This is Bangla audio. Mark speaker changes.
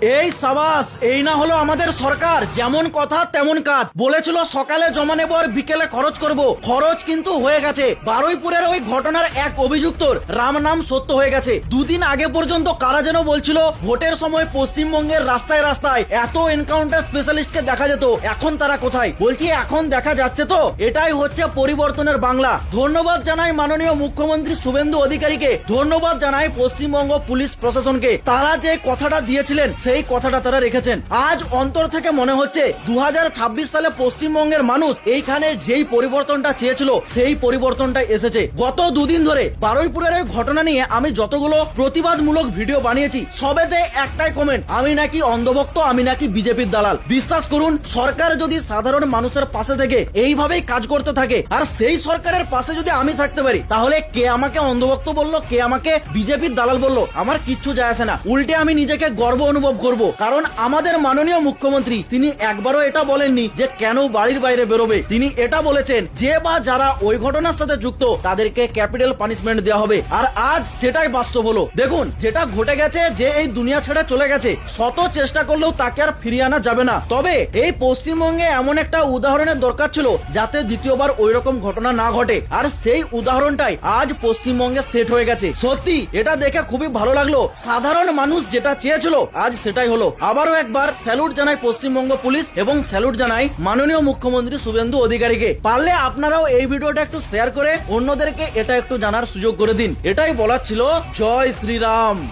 Speaker 1: এই সাবাস, এই না হলো আমাদের সরকার, যেমন কথা তেমন কাজ। বলেছিল সকালে জমা নেব আর বিকেলে খরচ করব, খরচ কিন্তু হয়ে গেছে। বারুইপুরের ওই ঘটনার এক অভিযুক্তর রাম নাম সত্য হয়ে গেছে। দুদিন আগে পর্যন্ত কারা যেন বলছিল ভোটের সময় পশ্চিমবঙ্গের রাস্তায় রাস্তায় এত এনকাউন্টার স্পেশালিস্টকে দেখা যেত, এখন তারা কোথায়? বলছি এখন দেখা যাচ্ছে তো। এটাই হচ্ছে পরিবর্তনের বাংলা। ধন্যবাদ জানাই মাননীয় মুখ্যমন্ত্রী শুভেন্দু অধিকারীকে, ধন্যবাদ জানাই পশ্চিমবঙ্গ পুলিশ প্রশাসনকে। তারা যে কথাটা দিয়েছিলেন সেই কথাটা তারা রেখেছেন। আজ অন্তর থেকে মনে হচ্ছে 2026 সালে পশ্চিমবঙ্গের মানুষ এইখানে যেই পরিবর্তনটা চেয়েছিল সেই পরিবর্তনটা এসেছে। গত দুদিন ধরে বারুইপুরের এই ঘটনা নিয়ে আমি যতগুলো প্রতিবাদমূলক ভিডিও বানিয়েছি সবেতে একটাই কমেন্ট, আমি নাকি অন্ধভক্ত, আমি নাকি বিজেপির দালাল। বিশ্বাস করুন, সরকার যদি সাধারণ মানুষের পাশে থেকে এইভাবেই কাজ করতে থাকে আর সেই সরকারের পাশে যদি আমি থাকতে পারি, তাহলে কে আমাকে অন্ধভক্ত বললো, কে আমাকে বিজেপির দালাল বললো, আমার কিচ্ছু যায় আসে না। উল্টে আমি নিজেকে গর্ব অনুভব করব, কারণ আমাদের মাননীয় মুখ্যমন্ত্রী তিনি একবারও এটা বলেননি যে কেন বাড়ির বাইরে বেরোবে। তিনি এটা বলেছেন যে বা যারা ওই ঘটনার সাথে যুক্ত তাদেরকে ক্যাপিটাল পানিশমেন্ট দেওয়া হবে। আর আজ সেটাই বাস্তব হলো। দেখুন, যেটা ঘটে গেছে, যে এই দুনিয়া ছেড়ে চলে গেছে, শত চেষ্টা করলেও তাকে আর ফিরিয়ে আনা যাবে না। তবে এই পশ্চিমবঙ্গে এমন একটা উদাহরণের দরকার ছিল যাতে দ্বিতীয়বার ওই রকম ঘটনা না ঘটে, আর সেই উদাহরণটাই আজ পশ্চিমবঙ্গে সেট হয়ে গেছে। সত্যি এটা দেখে খুবই ভালো লাগলো। সাধারণ মানুষ যেটা চেয়েছিল আজ সেটাই হলো। আবারও একবার স্যালুট জানাই পশ্চিমবঙ্গ পুলিশ এবং স্যালুট জানাই মাননীয় মুখ্যমন্ত্রী শুভেন্দু অধিকারীকে। পারলে আপনারাও এই ভিডিওটা একটু শেয়ার করে অন্যদেরকে এটা একটু জানার সুযোগ করে দিন। এটাই বলার ছিল। জয় শ্রীরাম।